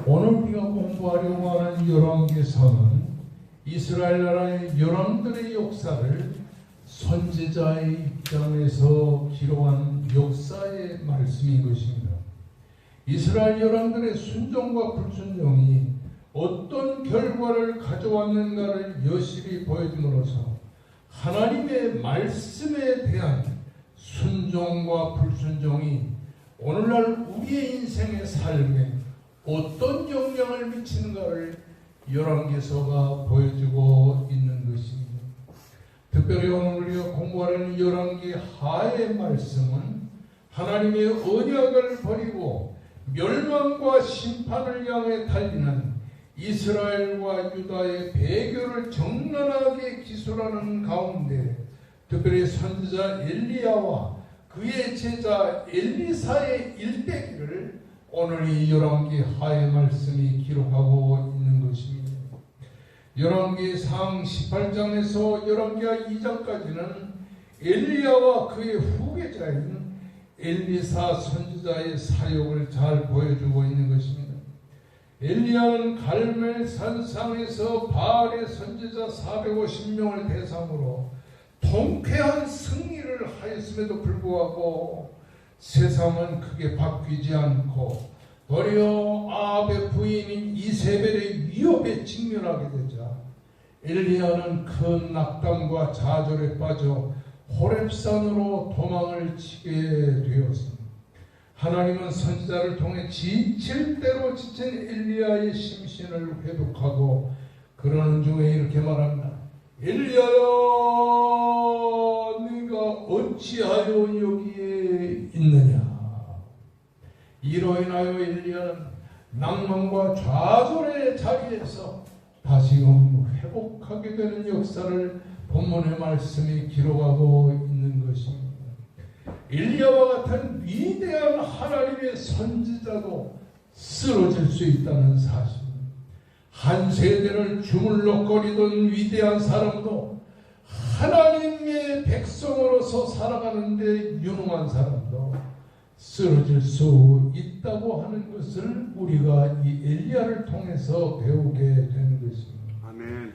오늘 우리가 공부하려고 하는 열왕기서는 이스라엘 나라의 열왕들의 역사를 선지자의 입장에서 기록한 역사의 말씀인 것입니다. 이스라엘 열왕들의 순종과 불순종이 어떤 결과를 가져왔는가를 여실히 보여줌으로써 하나님의 말씀에 대한 순종과 불순종이 오늘날 우리의 인생의 삶에 어떤 영향을 미치는가를 열왕기서가 보여주고 있는 것입니다. 특별히 오늘 우리가 공부하는 열왕기 하의 말씀은 하나님의 언약을 버리고 멸망과 심판을 향해 달리는 이스라엘과 유다의 배교를 적나라하게 기술하는 가운데 특별히 선지자 엘리야와 그의 제자 엘리사의 일대기를 오늘 이 열왕기 하의 말씀이 기록하고 있는 것입니다. 열왕기 상 18장에서 열왕기하 2장까지는 엘리야와 그의 후계자인 엘리사 선지자의 사역을 잘 보여주고 있는 것입니다. 엘리야는 갈멜 산상에서 바알의 선지자 450명을 대상으로 통쾌한 승리를 하였음에도 불구하고 세상은 크게 바뀌지 않고 도리어 아합의 부인인 이세벨의 위협에 직면하게 되자 엘리야는 큰 낙담과 좌절에 빠져 호렙산으로 도망을 치게 되었습니다. 하나님은 선지자를 통해 지칠 대로 지친 엘리야의 심신을 회복하고 그러는 중에 이렇게 말합니다. 엘리야야, 네가 어찌하여 여기에 있느냐. 이로 인하여 엘리야는 낭만과 좌절의 자리에서 다시금 회복하게 되는 역사를 본문의 말씀이 기록하고 있는 것입니다. 엘리야와 같은 위대한 하나님의 선지자도 쓰러질 수 있다는 사실, 한 세대를 주물럭거리던 위대한 사람도, 하나님의 백성으로서 살아가는데 유능한 사람도 쓰러질 수 있다고 하는 것을 우리가 이 엘리야를 통해서 배우게 되는 것입니다. 아멘.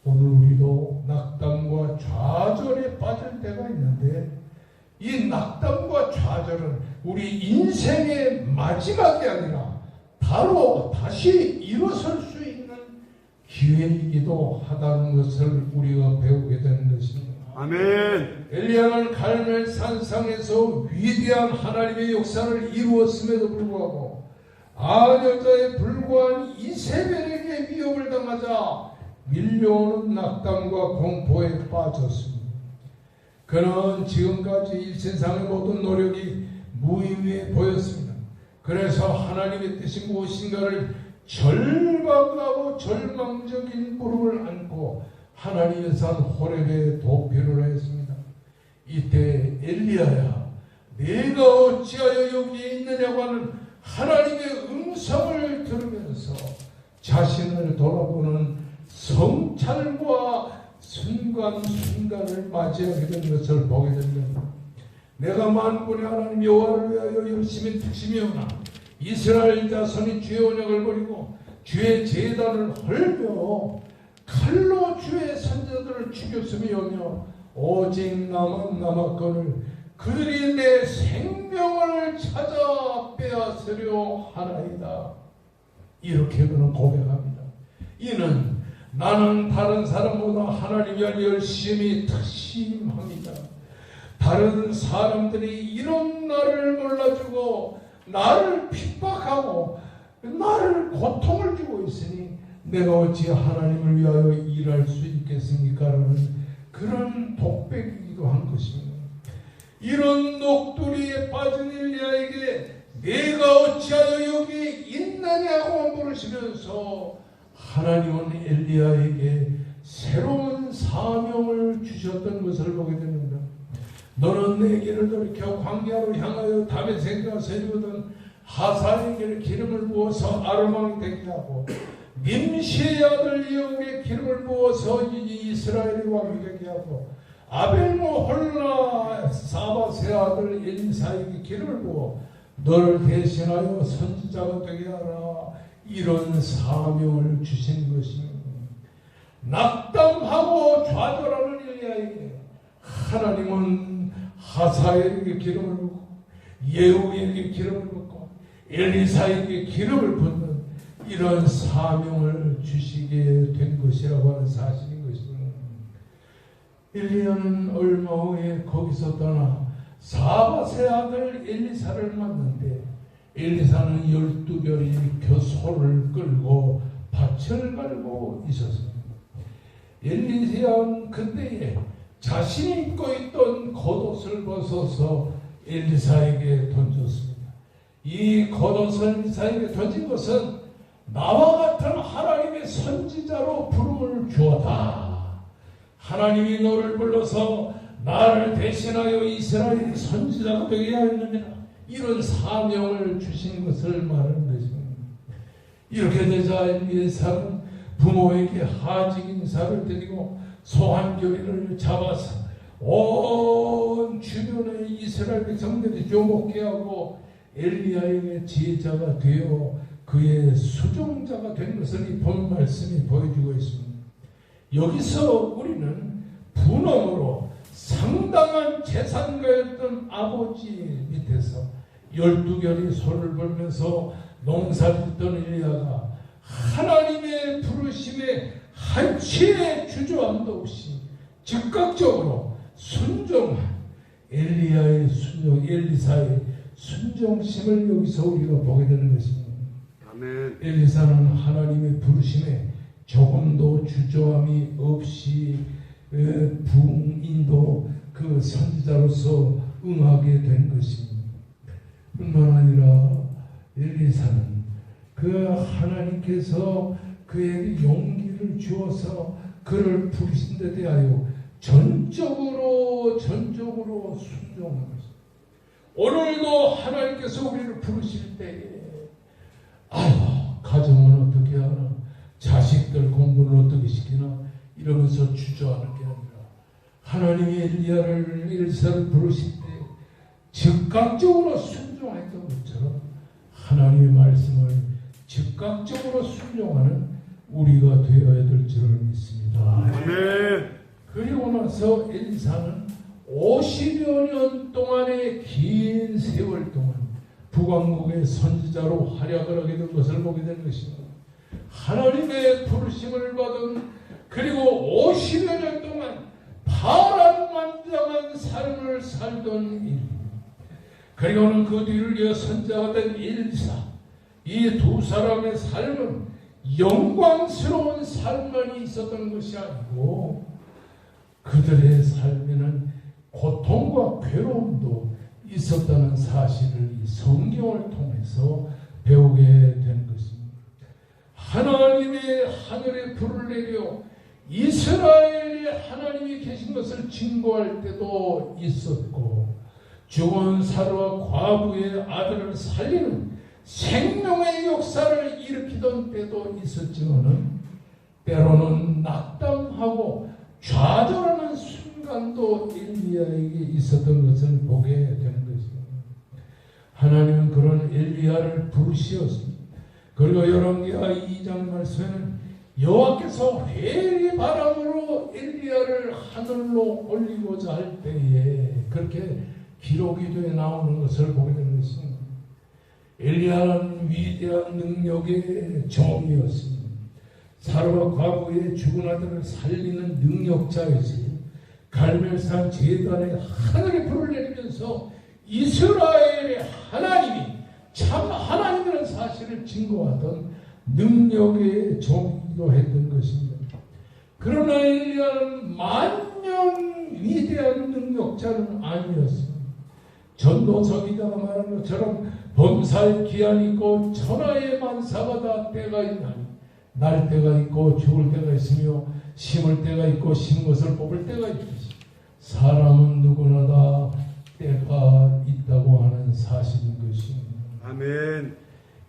오늘 우리도 낙담과 좌절에 빠질 때가 있는데 이 낙담과 좌절은 우리 인생의 마지막이 아니라 바로 다시 일어설 수 있는 기회이기도 하다는 것을 우리가 배우게 되는 것입니다. 아멘. 엘리야는 갈멜 산상에서 위대한 하나님의 역사를 이루었음에도 불구하고 아녀자에 불과한 이세벨에게 위협을 당하자 밀려오는 낙담과 공포에 빠졌습니다. 그는 지금까지 일신상의 모든 노력이 무의미해 보였습니다. 그래서 하나님의 뜻이 무엇인가를 절박하고 절망적인 무릎을 안고 하나님의 산 호렙에 도피를 했습니다. 이때 엘리야야, 내가 어찌하여 여기에 있느냐고 하는 하나님의 음성을 들으면서 자신을 돌아보는 성찰과 순간순간을 맞이하게 된 것을 보게 됩니다. 내가 만군의 하나님 여호와를 위하여 열심히 특심이오나 이스라엘 자손이 주의 언약을 버리고 주의 제단을 헐며 칼로 주의 선지자들을 죽였음이오며 오직 나만 남았거늘 그들이 내 생명을 찾아 빼앗으려 하나이다. 이렇게 그는 고백합니다. 이는 나는 다른 사람보다 하나님 위하여 열심히 특심합니다. 다른 사람들이 이런 나를 몰라주고 나를 핍박하고 나를 고통을 주고 있으니 내가 어찌 하나님을 위하여 일할 수 있겠습니까? 라는 그런 독백이기도 한 것입니다. 이런 녹두리에 빠진 엘리야에게 내가 어찌하여 여기 있느냐고 물으시면서 하나님은 엘리야에게 새로운 사명을 주셨던 것을 보게 됩니다. 너는 내 길을 돌이켜 광야로 향하여 다메섹과 세리거든 하사에게 기름을 부어서 아르망이 되게 하고 님시의 아들 예후에게 기름을 부어서 이스라엘의 왕이 되게 하고 아벨모 홀라 사바세 아들 엘리사에게 기름을 부어 너를 대신하여 선지자가 되게 하라. 이런 사명을 주신 것입니다. 낙담하고 좌절하는 엘리야에게 하나님은 하사엘에게 기름을 붓고 예후에게 기름을 붓고 엘리사에게 기름을 붓는 이런 사명을 주시게 된 것이라고 하는 사실인 것입니다. 엘리야는 얼마 후에 거기서 떠나 사밧의 아들 엘리사를 만났는데 엘리사는 12별이 소를 끌고 밭을 갈고 있었습니다. 엘리야는 그때에 자신이 입고 있던 겉옷을 벗어서 엘리사에게 던졌습니다. 이 겉옷을 엘리사에게 던진 것은 나와 같은 하나님의 선지자로 부름을 주었다. 하나님이 너를 불러서 나를 대신하여 이스라엘의 선지자가 되게 하였느니라. 이런 사명을 주신 것을 말하는 것입니다. 이렇게 되자 엘리사는 부모에게 하직 인사를 드리고 소한교리를 잡아서 온 주변의 이스라엘 백성들이 주목해 하고 엘리야에게 제자가 되어 그의 수종자가 된 것을 이 본 말씀이 보여주고 있습니다. 여기서 우리는 분홍으로 상당한 재산가였던 아버지 밑에서 12결이 소를 벌면서 농사짓던 엘리야가 하나님의 부르심에 한치의 주저함도 없이 즉각적으로 순종한 엘리사의 순종심을 여기서 우리가 보게 되는 것입니다. 아멘. 엘리사는 하나님의 부르심에 조금도 주저함이 없이 부인도 그 선지자로서 응하게 된 것입니다. 뿐만 아니라 엘리사는 그 하나님께서 그에게 용기를 주어서 그를 부르신 데 대하여 전적으로 순종하는 것입니다. 오늘도 하나님께서 우리를 부르실 때에 가정은 어떻게 하나, 자식들 공부는 어떻게 시키나 이러면서 주저하는 게 아니라 하나님이 엘리사를 부르실 때 즉각적으로 순종했던 것처럼 하나님의 말씀을 즉각적으로 순종하는 우리가 되어야 될 줄을 믿습니다. 아멘. 그리고 나서 엘리사는 50여 년 동안의 긴 세월 동안 북왕국의 선지자로 활약을 하게 된 것을 보게 된 것입니다. 하나님의 부르심을 받은 그리고 50여 년 동안 파란만장한 삶을 살던 일, 그리고는 그 뒤를 이어 선지자가 된 엘리사, 이 두 사람의 삶은 영광스러운 삶만이 있었던 것이 아니고 그들의 삶에는 고통과 괴로움도 있었다는 사실을 이 성경을 통해서 배우게 된 것입니다. 하나님의 하늘에 불을 내려 이스라엘에 하나님이 계신 것을 증거할 때도 있었고, 죽은 사르와 과부의 아들을 살리는 생명의 역사를 일으키던 때도 있었지만은 때로는 낙담하고 좌절하는 순간도 엘리야에게 있었던 것을 보게 되는 것입니다. 하나님은 그런 엘리야를 부르시었습니다. 그리고 열왕기하 2장 말씀에는 여호와께서 회리 바람으로 엘리야를 하늘로 올리고자 할 때에 그렇게 기록이 되어 나오는 것을 보게 되는 것입니다. 엘리야는 위대한 능력의 종이었습니다. 사르와 과부의 죽은 아들을 살리는 능력자였으니 갈멜산 제단에 하늘에 불을 내리면서 이스라엘의 하나님이 참 하나님이라는 사실을 증거하던 능력의 종이기도 했던 것입니다. 그러나 엘리야는 만년 위대한 능력자는 아니었습니다. 전도서 기자가 말한 것처럼 범사의 기한이 있고 천하의 만사가 다 때가 있나니 날 때가 있고 죽을 때가 있으며 심을 때가 있고 심은 것을 뽑을 때가 있듯이 사람은 누구나 다 때가 있다고 하는 사실인 것입니다. 아멘.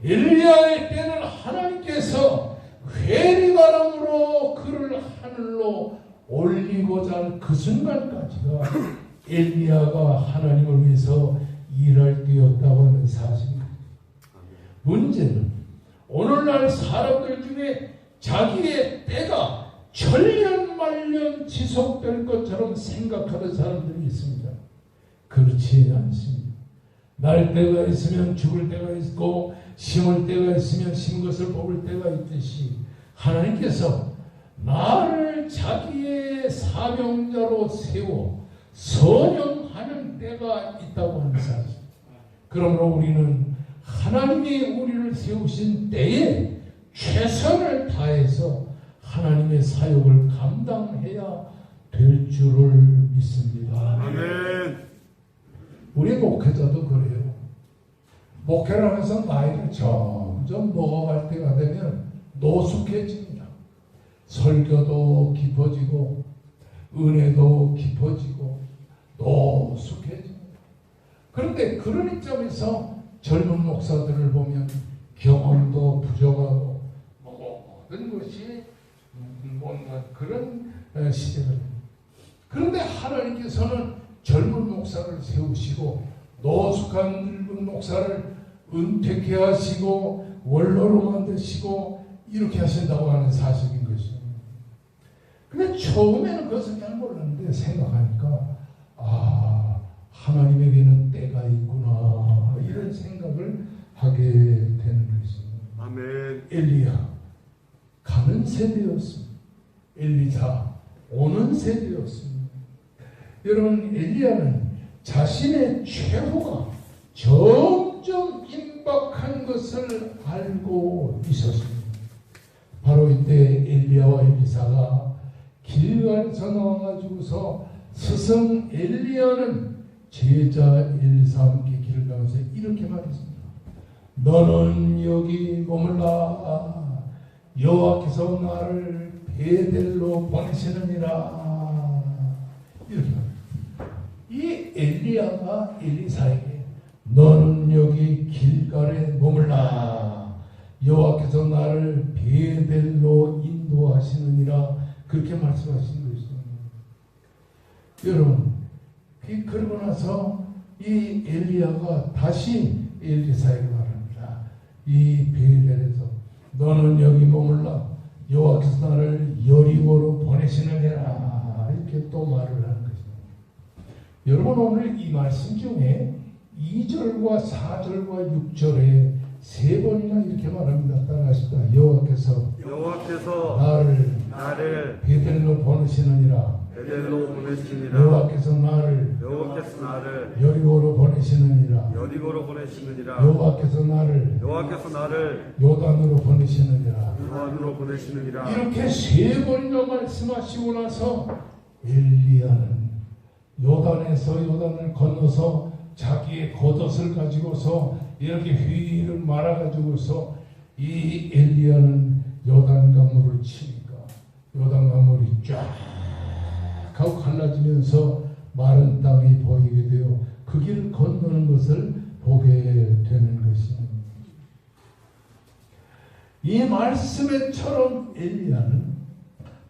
엘리야의 때는 하나님께서 회리바람으로 그를 하늘로 올리고자 한 그 순간까지가 엘리야가 하나님을 위해서 일할 때였다고 하는 사실입니다. 문제는 오늘날 사람들 중에 자기의 때가 천년만년 지속될 것처럼 생각하는 사람들이 있습니다. 그렇지 않습니다. 날 때가 있으면 죽을 때가 있고 심을 때가 있으면 심은 것을 뽑을 때가 있듯이 하나님께서 나를 자기의 사명자로 세워 선용하는 때가 있다고 하는 사실. 그러므로 우리는 하나님이 우리를 세우신 때에 최선을 다해서 하나님의 사역을 감당해야 될 줄을 믿습니다. 아멘. 우리 목회자도 그래요. 목회를 하면서 나이를 점점 먹어갈 때가 되면 노숙해집니다. 설교도 깊어지고 은혜도 깊어지고 노숙해집니다. 그런데 그런 입장에서 젊은 목사들을 보면 경험도 부족하고 모든 것이 뭔가 그런 시대가 됩니다. 그런데 하나님께서는 젊은 목사를 세우시고 노숙한 늙은 목사를 은퇴케 하시고 원로로 만드시고 이렇게 하신다고 하는 사실인 것이죠. 근데 처음에는 그것을 잘 몰랐는데 생각하니까 하나님에게는 때가 있구나 이런 생각을 하게 되는 것입니다. 아멘. 엘리야 가는 세대였습니다. 엘리사 오는 세대였습니다. 여러분 엘리야는 자신의 최후가 점점 임박한 것을 알고 있었습니다. 바로 이때 엘리야와 엘리사가 길갈에서 나와가지고서 스승 엘리야는 제자 엘리사와 함께 길을 가면서 이렇게 말했습니다. 너는 여기 머물라. 여호와께서 나를 베델로 보내시느니라. 이렇게 말합니다. 이 엘리야가 엘리사에게 너는 여기 길갈에 머물라. 여호와께서 나를 베델로 인도하시느니라. 그렇게 말씀하신 것입니다. 여러분, 그러고 나서 이 엘리야가 다시 엘리사에게 말합니다. 이 베델에서 너는 여기 머물라. 여호와께서 나를 여리고로 보내시느니라. 이렇게 또 말을 하는 것입니다. 여러분 오늘 이 말씀 중에 2절과 4절과 6절에 세 번이나 이렇게 말합니다. 따라하십시다. 여호와께서 나를 베델로 보내시느니라. 베델로 보내시느니라. 여호와께서 나를 여리고로 보내시느니라. 여호와께서 나를 요단으로 보내시느니라. 이렇게 세 번이나 말씀하시고 나서 엘리야는 요단에서 요단을 건너서 자기의 겉옷을 가지고서 이렇게 휘를 말아가지고서 이 엘리야는 요단강물을 치니까 요단강물이 쫙 하고 갈라지면서 마른 땅이 보이게 되어 그 길을 건너는 것을 보게 되는 것입니다. 이 말씀에처럼 엘리야는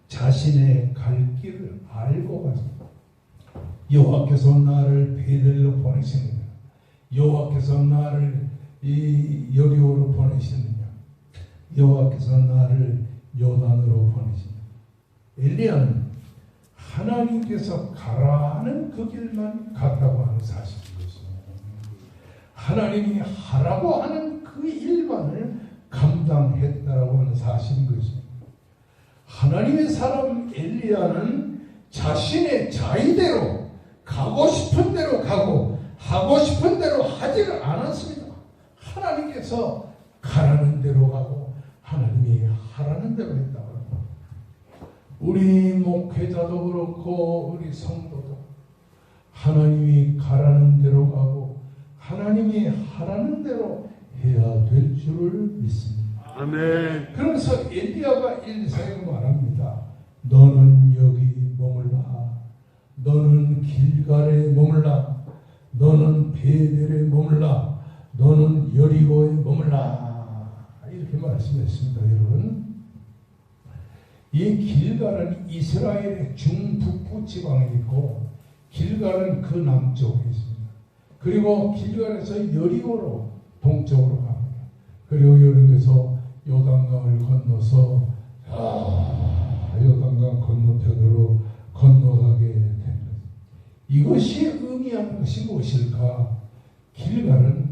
자신의 갈 길을 알고 갔습니다. 여호와께서 나를 베델로 보내시느냐, 여호와께서 나를 이 여리고로 보내시느냐, 여호와께서 나를 요단으로 보내시느냐. 엘리야는 하나님께서 가라는 그 길만 갔다고 하는 사실인 것입니다. 하나님이 하라고 하는 그 일만을 감당했다고 하는 사실인 것입니다. 하나님의 사람 엘리야는 자신의 자의대로 가고 싶은 대로 가고 하고 싶은 대로 하지를 않았습니다. 하나님께서 가라는 대로 가고 하나님이 하라는 대로 했다고 합니다. 우리 목회자도 그렇고 우리 성도도 하나님이 가라는 대로 가고 하나님이 하라는 대로 해야 될 줄을 믿습니다. 아멘. 그러면서 엘리야가 엘리사에게 말합니다. 너는 여기 머물라. 너는 길갈에 머물라. 너는 베델에 머물라. 너는 여리고에 머물라. 이렇게 말씀했습니다. 여러분, 이 길갈은 이스라엘의 중북부 지방에 있고 길갈은 그 남쪽에 있습니다. 그리고 길갈에서 여리고로 동쪽으로 갑니다. 그리고 여리고에서 요단강을 건너서 요단강 건너편으로 건너가게 된 것. 이것이 의미하는 것이 무엇일까? 길갈은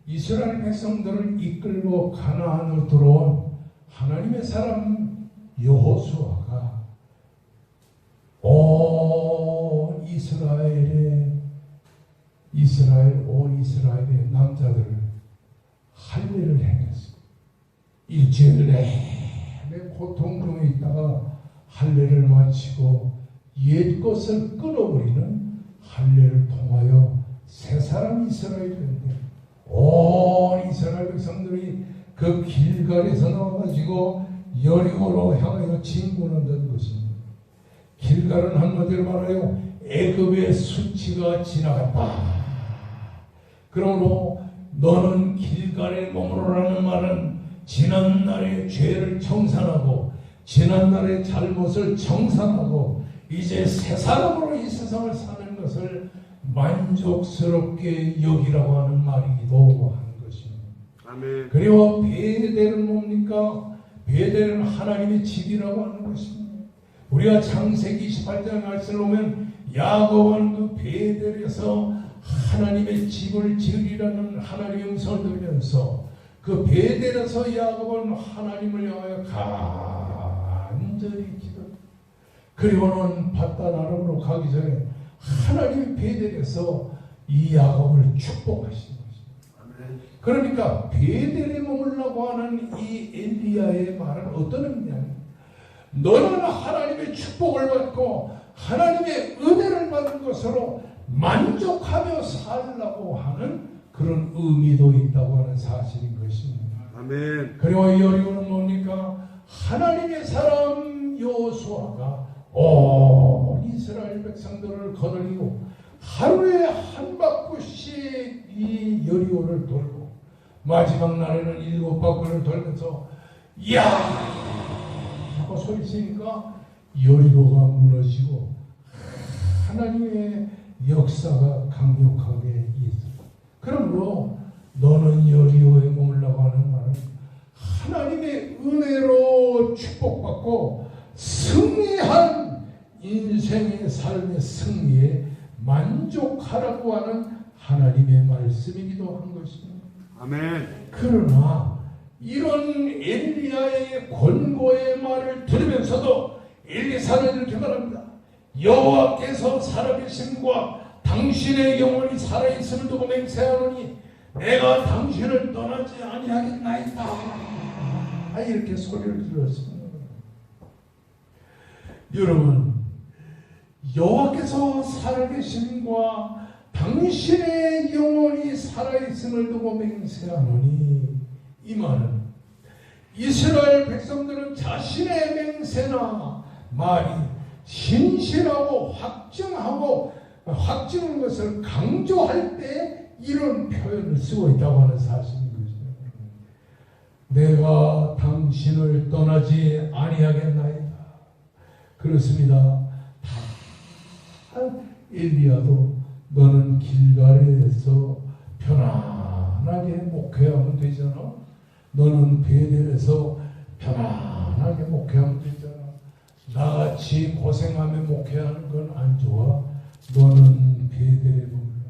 이스라엘 백성들을 이끌고 가나안으로 들어온 하나님의 사람 여호수아가 온 이스라엘의 남자들을 할례를 행했어. 일주일 내내 고통 중에 있다가 할례를 마치고 옛 것을 끊어버리는 할례를 통하여 새 사람 이스라엘인데 온 이스라엘 백성들이 그 길갈에서 나와가지고 여리고로 향하여 진군한다는 것입니다. 길갈은 한마디로 말하여 애굽의 수치가 지나갔다. 그러므로 너는 길갈에 머무르라는 말은 지난날의 죄를 청산하고 지난날의 잘못을 청산하고 이제 새 사람으로 이 세상을 사는 것을 만족스럽게 여기라고 하는 말이기도 하는 것입니다. 아멘. 그리고 베델은 뭡니까? 베델은 하나님의 집이라고 하는 것입니다. 우리가 창세기 28장 말씀을 보면 야곱은 그 베델에서 하나님의 집을 지으리라는 하나님의 음성을 들으면서 그 베델에서 야곱은 하나님을 향하여 간절히 기도. 그리고는 바단 아람으로 가기 전에 하나님의 베델에서 이 야곱을 축복하시는 것입니다. 그러니까 베델에 머물라고 하는 이 엘리야의 말은 어떤 의미냐면 너는 하나님의 축복을 받고 하나님의 은혜를 받은 것으로 만족하며 살라고 하는 그런 의미도 있다고 하는 사실인 것입니다. 아멘. 그리고 여리고는 뭡니까? 하나님의 사람 여호수아가 온 이스라엘 백성들을 거느리고 하루에 한 바퀴씩 이 여리고를 돌고 마지막 날에는 7바퀴를 돌면서 야 하고 소리치니까 여리고가 무너지고 하나님의 역사가 강력하게 있습니다. 그러므로 너는 여리고에 머물라고 하는 말은 하나님의 은혜로 축복받고 승리한 인생의 삶의 승리에 만족하라고 하는 하나님의 말씀이기도 한 것입니다. 아멘. 그러나 이런 엘리야의 권고의 말을 들으면서도 엘리사는 이렇게 말합니다. 여호와께서 살아계심과 당신의 영혼이 살아있음을 두고 맹세하노니 내가 당신을 떠나지 아니하겠나이다. 이렇게 소리를 들었습니다. 여러분, 여호와께서 살아계심과 당신의 영혼이 살아있음을 두고 맹세하노니 이 말은 이스라엘 백성들은 자신의 맹세나 말이 신실하고 확증한 것을 강조할 때 이런 표현을 쓰고 있다고 하는 사실인 거죠. 내가 당신을 떠나지 아니하겠나이다. 그렇습니다. 다 엘리야도 너는 길갈에서 편안하게 목회하면 되잖아. 너는 베델에서 편안하게 목회하면 되잖아. 나같이 고생하며 목회하는 건 안 좋아. 너는 베델에 머물러.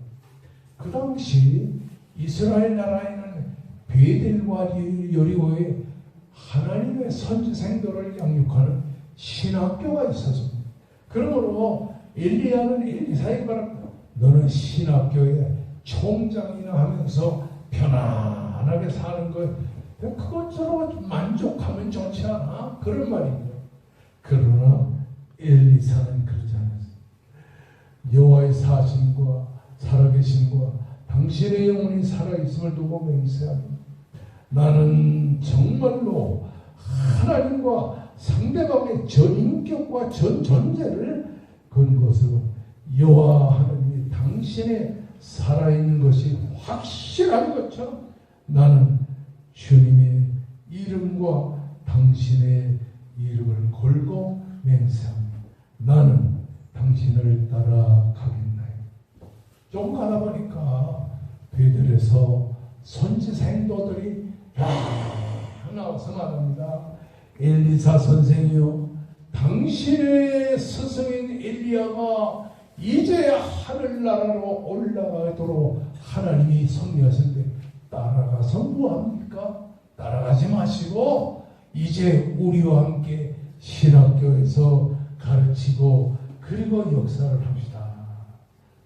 그 당시 이스라엘 나라에는 베델과 여리고에 하나님의 선지생들을 양육하는 신학교가 있었습니다. 그러므로 엘리야는 엘리사에게 말합니다. 너는 신학교의 총장이나 하면서 편안하게 사는 것, 그것처럼 만족하면 좋지 않아? 그런 말입니다. 그러나 엘리사는 그러지 않았어요. 여호와의 사심과 살아계심과 당신의 영혼이 살아있음을 두고 맹세합니다. 나는 정말로 하나님과 상대방의 전인격과 전존재를 근것으로 여호와 하나님이 당신의 살아있는 것이 확실한 것처럼 나는 주님의 이름과 당신의 이름을 걸고 맹세합니다. 나는 당신을 따라가겠나요? 조금 가다 보니까 베델에서 선지 생도들이 나와서 말합니다. 엘리사 선생이요, 당신의 스승인 엘리야가 이제 하늘나라로 올라가도록 하나님이 섭리하셨는데 따라가서 뭐합니까? 따라가지 마시고 이제 우리와 함께 신학교에서 가르치고 그리고 역사를 합시다.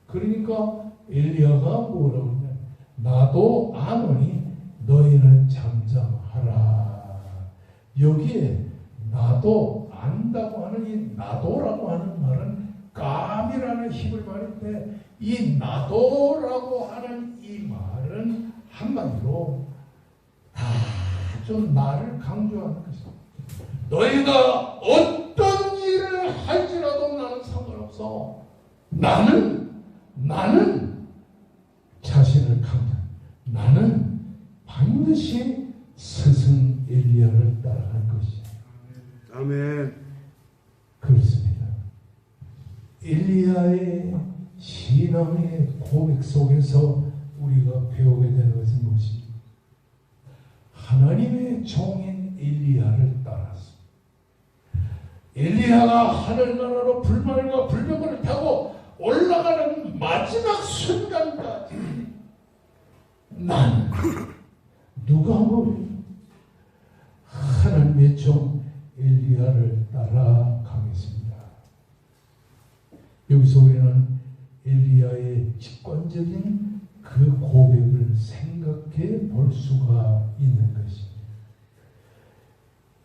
그러니까 엘리야가 뭐라고 하냐, 나도 아노니 너희는 잠잠하라. 여기에 나도 안다고 하는 이 나도라고 하는 말은 감이라는 힘을 말인데, 이 나도라고 하는 이 말은 한마디로 아주 나를 강조하는 것이다. 너희가 어떤 일을 할지라도 나는 상관없어. 나는 자신을 강조. 나는 반드시 스승 엘리야를 따라갈 것이야. 아멘. 그렇습니다. 엘리야의 신앙의 고백 속에서 우리가 배우게 되는 것은 무엇입니까? 하나님의 종인 엘리야를 따라서 엘리야가 하늘나라로 불말과 불병을 타고 올라가는 마지막 순간까지 나는 누가 모르 하나님의 종 엘리야를 따라가겠습니다. 여기서 우리는 엘리야의 직관적인 그 고백을 생각해 볼 수가 있는 것입니다.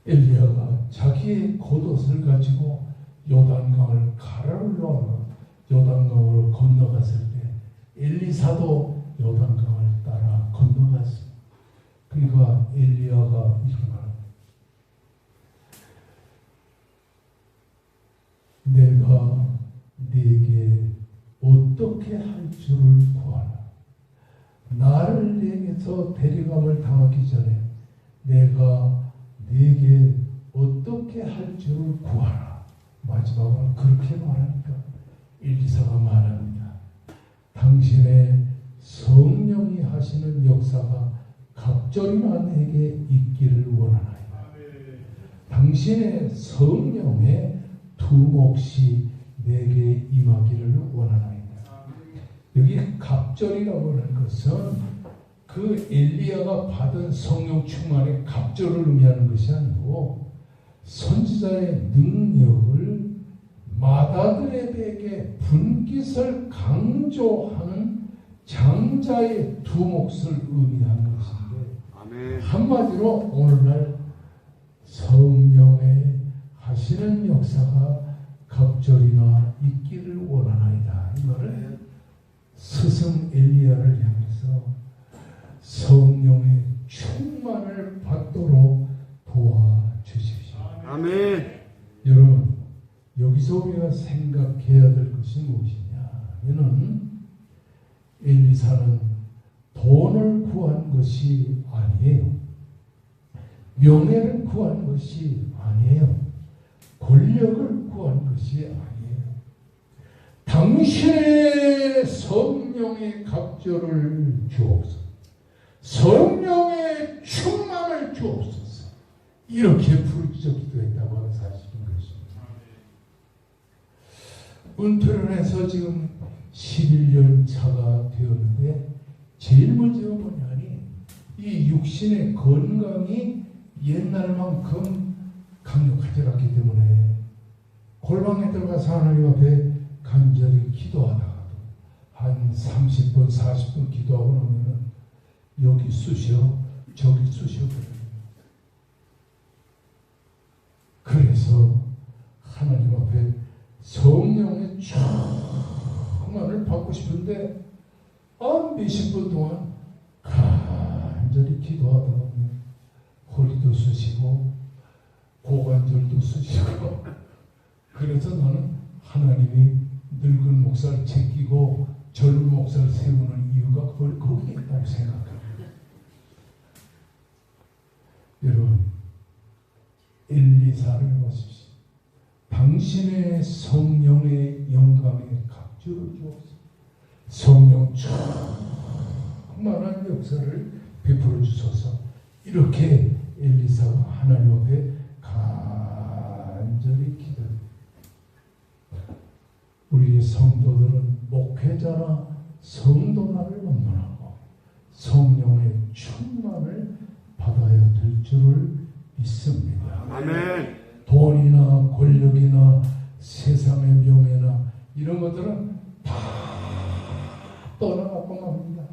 엘리야가 자기의 겉옷을 가지고 요단강을 가로로 요단강으로 건너갔을 때 엘리사도 요단강을 따라 건너갔습니다. 그러니까 엘리야가 이렇게 말합니다. 내가 네게 어떻게 할 줄을 구하라. 나를 내게서 데려감을 당하기 전에 내가 네게 어떻게 할 줄을 구하라. 마지막으로 그렇게 말하니까 엘리사가 말합니다. 당신의 성령이 하시는 역사가 갑절이나 내게 있기를 원하나이다. 당신의 성령의 두 몫이 내게 임하기를 원하나이다. 여기 갑절이라고 하는 것은 그 엘리야가 받은 성령 충만의 갑절을 의미하는 것이 아니고 선지자의 능력을 마다들에게 분깃을 강조하는 장자의 두 몫을 의미하는 것인데, 아멘. 한마디로 오늘날 성령의 하시는 역사가 갑절이나 있기를 원하나이다. 이 말은 스승 엘리야를 향해서 성령의 충만을 받도록 도와주십시오. 아멘. 여러분, 여기서 우리가 생각해야 될 것이 무엇이냐? 이는 엘리사는 돈을 구한 것이 아니에요. 명예를 구한 것이 아니에요. 권력을 구한 것이 아니에요. 당신의 성령의 갑절을 주옵소서. 성령의 충만을 주옵소서. 이렇게 부르짖어 기도했다고 하는 사실인 것입니다. 은퇴를 해서 지금 11년 차가 되었는데 제일 먼저 뭐냐니 이 육신의 건강이 옛날만큼 강력하지 않기 때문에 골방에 들어가서 하나님 앞에 간절히 기도하다가도 한 30분 40분 기도하고 나면은 여기 쑤셔 저기 쑤셔 그래서 하나님 앞에 성령의 충만을 받고 싶은데 몇십 분 동안 간절히 기도하다 보면 허리도 쑤시고 고관절도 쑤시고 그래서 나는 하나님이 늙은 목사를 제끼고 젊은 목사를 세우는 이유가 거기에 있다고 생각합니다. 여러분, 엘리사를 보십시오. 당신의 성령의 영감에 갑주를 주옵소서. 성령 충만한 역사를 베풀어 주소서. 이렇게 엘리사가 하나님 앞에 간절히 기도합니다. 우리 성도들은 목회자나 성도나를 원론하고 성령의 충만을 받아야 될 줄을 믿습니다. 아멘. 돈이나 권력이나 세상의 명예나 이런 것들은 다 떠나가고 맙니다.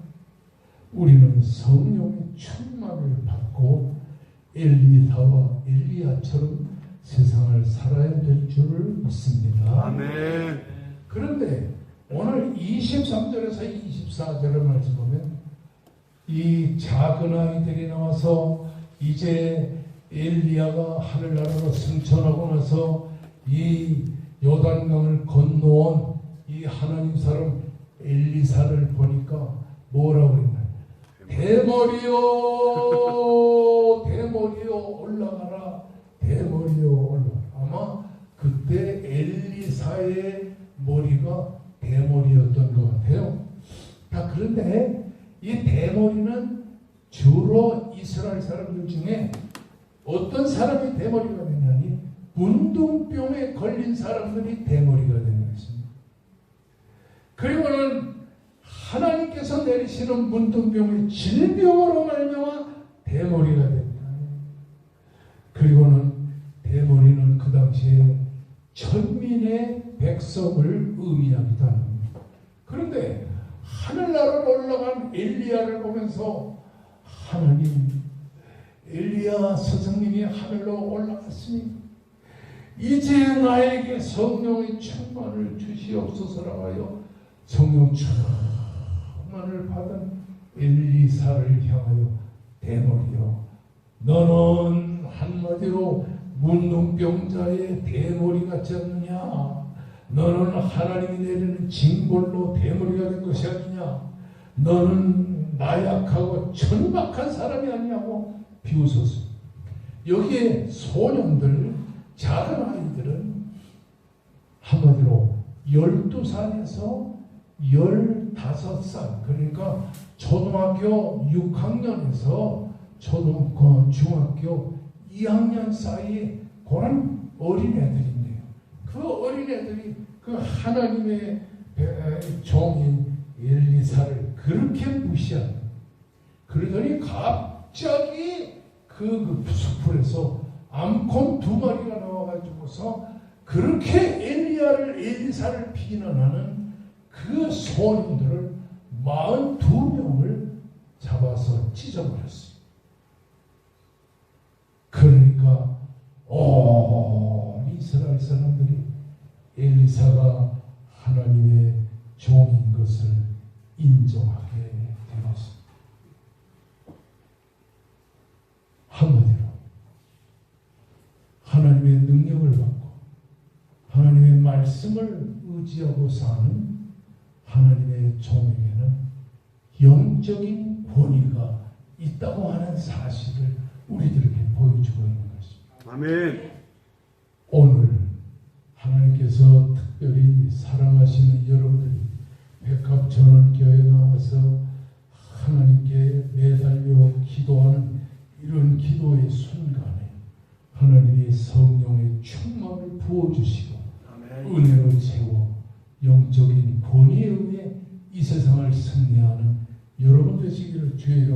우리는 성령의 충만을 받고 엘리사와 엘리야처럼 세상을 살아야 될 줄을 믿습니다. 아멘. 그런데 오늘 23절에서 24절을 말씀 보면 이 작은 아이들이 나와서 이제 엘리야가 하늘나라로 승천하고 나서 이 요단강을 건너온 이 하나님 사람 엘리사를 보니까 뭐라고 했나요? 대머리요 대머리요 올라가라. 대머리요 올라가라. 아마 그때 엘리사의 머리가 대머리였던 것 같아요. 그런데 이 대머리는 주로 이스라엘 사람들 중에 어떤 사람이 대머리가 되냐니 문둥병에 걸린 사람들이 대머리가 되는 것입니다. 그리고는 하나님께서 내리시는 문둥병의 질병으로 말미암아 대머리가 됩니다. 그리고는 대머리는 그 당시에 천민의 백성을 의미하기도 합니다. 그런데 하늘나라로 올라간 엘리야를 보면서 하나님, 엘리야 스승님이 하늘로 올라갔으니 이제 나에게 성령의 충만을 주시옵소서라고 하여 성령 충만을 받은 엘리사를 향하여 대머리여, 너는 한마디로 문둥병자의 대머리 같지 않느냐? 너는 하나님이 내리는 징벌로 대머리가 된 것이 아니냐? 너는 나약하고 천박한 사람이 아니냐고 비웃었습니다. 여기에 소년들, 작은 아이들은 한마디로 12살에서 15살, 그러니까 초등학교 6학년에서 중학교 2학년 사이에 그런 어린애들인데요. 그 어린애들이 그 하나님의 종인 엘리사를 그렇게 무시하는, 그러더니 갑자기 그 숲풀에서 암컷 2마리가 나와가지고서 그렇게 엘리사를 비난하는 그 소년들을 42명을 잡아서 찢어버렸어요. 그러니까 온 이스라엘 사람들이 엘리사가 하나님의 종인 것을 인정하게 되었습니다. 한마디로 하나님의 능력을 받고 하나님의 말씀을 의지하고 사는 하나님의 종에게는 영적인 권위가 있다고 하는 사실을 우리들에게 보여주고 있는 것입니다. 아멘. 오늘 하나님께서 특별히 사랑하시는 여러분들이 백합전원교회에 나와서 하나님께 매달려 기도하는 이런 기도의 순간에 하나님이 성령의 충만을 부어주시고 은혜로 채워 영적인 권위에 의해 이 세상을 승리하는 여러분 되시기를 주의